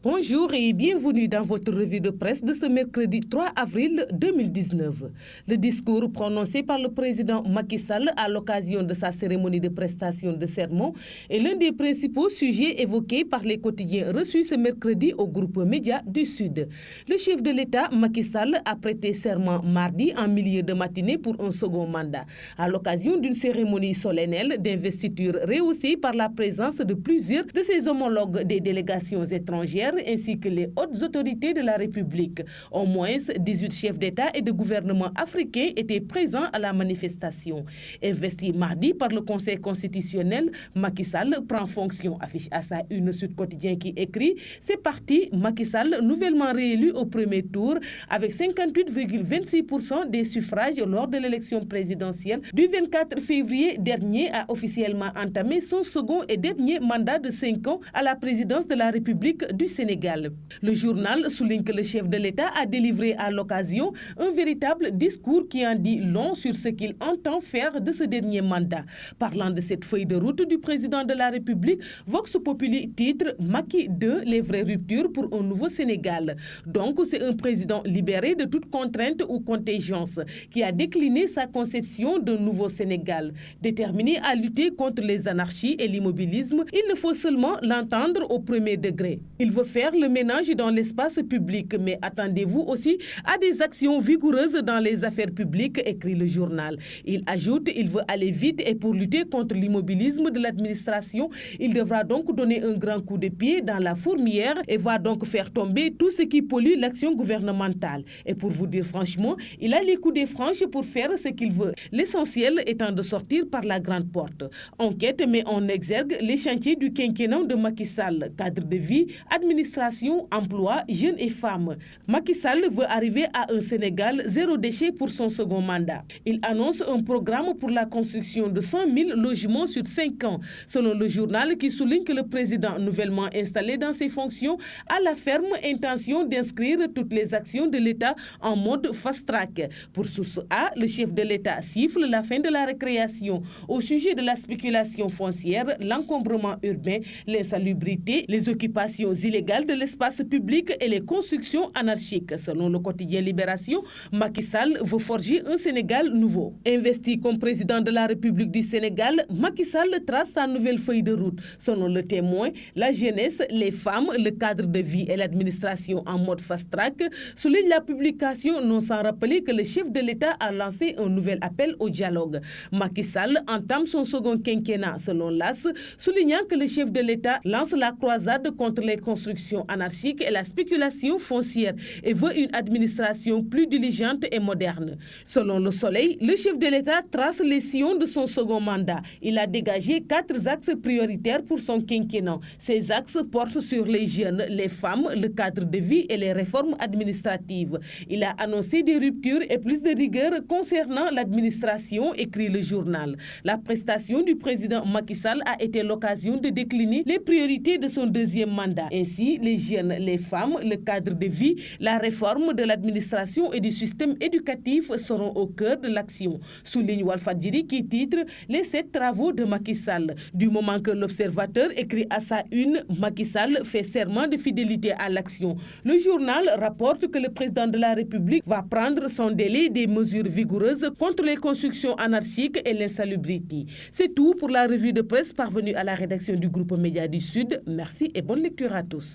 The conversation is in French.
Bonjour et bienvenue dans votre revue de presse de ce mercredi 3 avril 2019. Le discours prononcé par le président Macky Sall à l'occasion de sa cérémonie de prestation de serment est l'un des principaux sujets évoqués par les quotidiens reçus ce mercredi au groupe Média du Sud. Le chef de l'État, Macky Sall, a prêté serment mardi en milieu de matinée pour un second mandat, à l'occasion d'une cérémonie solennelle d'investiture rehaussée par la présence de plusieurs de ses homologues des délégations étrangères ainsi que les hautes autorités de la République. Au moins 18 chefs d'État et de gouvernement africains étaient présents à la manifestation. Investi mardi par le Conseil constitutionnel, Macky Sall prend fonction, affiche à sa une Sud Quotidien qui écrit « C'est parti, Macky Sall nouvellement réélu au premier tour avec 58,26% des suffrages lors de l'élection présidentielle du 24 février dernier a officiellement entamé son second et dernier mandat de 5 ans à la présidence de la République du Sénégal. Le journal souligne que le chef de l'État a délivré à l'occasion un véritable discours qui en dit long sur ce qu'il entend faire de ce dernier mandat. Parlant de cette feuille de route du président de la République, Vox Populi titre Macky 2, les vraies ruptures pour un nouveau Sénégal. Donc c'est un président libéré de toute contrainte ou contingence qui a décliné sa conception d'un nouveau Sénégal. Déterminé à lutter contre les anarchies et l'immobilisme, il ne faut seulement l'entendre au premier degré. Il veut faire le ménage dans l'espace public, mais attendez-vous aussi à des actions vigoureuses dans les affaires publiques, écrit le journal. Il ajoute qu'il veut aller vite et pour lutter contre l'immobilisme de l'administration, il devra donc donner un grand coup de pied dans la fourmilière et va donc faire tomber tout ce qui pollue l'action gouvernementale. Et pour vous dire franchement, il a les coups franches pour faire ce qu'il veut. L'essentiel étant de sortir par la grande porte. Enquête met en exergue les chantiers du quinquennat de Macky Sall, cadre de vie, administration, emploi, jeunes et femmes. Macky Sall veut arriver à un Sénégal zéro déchet pour son second mandat. Il annonce un programme pour la construction de 100 000 logements sur 5 ans, selon le journal qui souligne que le président nouvellement installé dans ses fonctions a la ferme intention d'inscrire toutes les actions de l'État en mode fast-track. Pour Source A, le chef de l'État siffle la fin de la récréation au sujet de la spéculation foncière, l'encombrement urbain, l'insalubrité, les occupations illégales de l'espace public et les constructions anarchiques. Selon le quotidien Libération, Macky Sall veut forger un Sénégal nouveau. Investi comme président de la République du Sénégal, Macky Sall trace sa nouvelle feuille de route. Selon le Témoin, la jeunesse, les femmes, le cadre de vie et l'administration en mode fast-track souligne la publication non sans rappeler que le chef de l'État a lancé un nouvel appel au dialogue. Macky Sall entame son second quinquennat, selon l'AS, soulignant que le chef de l'État lance la croisade contre les constructions anarchiques et la spéculation foncière et veut une administration plus diligente et moderne. Selon Le Soleil, le chef de l'État trace les sillons de son second mandat. Il a dégagé 4 axes prioritaires pour son quinquennat. Ces axes portent sur les jeunes, les femmes, le cadre de vie et les réformes administratives. Il a annoncé des ruptures et plus de rigueur concernant l'administration, écrit le journal. La prestation du président Macky Sall a été l'occasion de décliner les priorités de son deuxième mandat. Ainsi, les jeunes, les femmes, le cadre de vie, la réforme de l'administration et du système éducatif seront au cœur de l'action. Souligne Walfadjri qui titre les 7 travaux de Macky Sall. Du moment que l'Observateur écrit à sa une, Macky Sall fait serment de fidélité à l'action. Le journal rapporte que le président de la République va prendre sans délai des mesures vigoureuses contre les constructions anarchiques et l'insalubrité. C'est tout pour la revue de presse parvenue à la rédaction du groupe Média du Sud. Merci et bonne lecture à tous.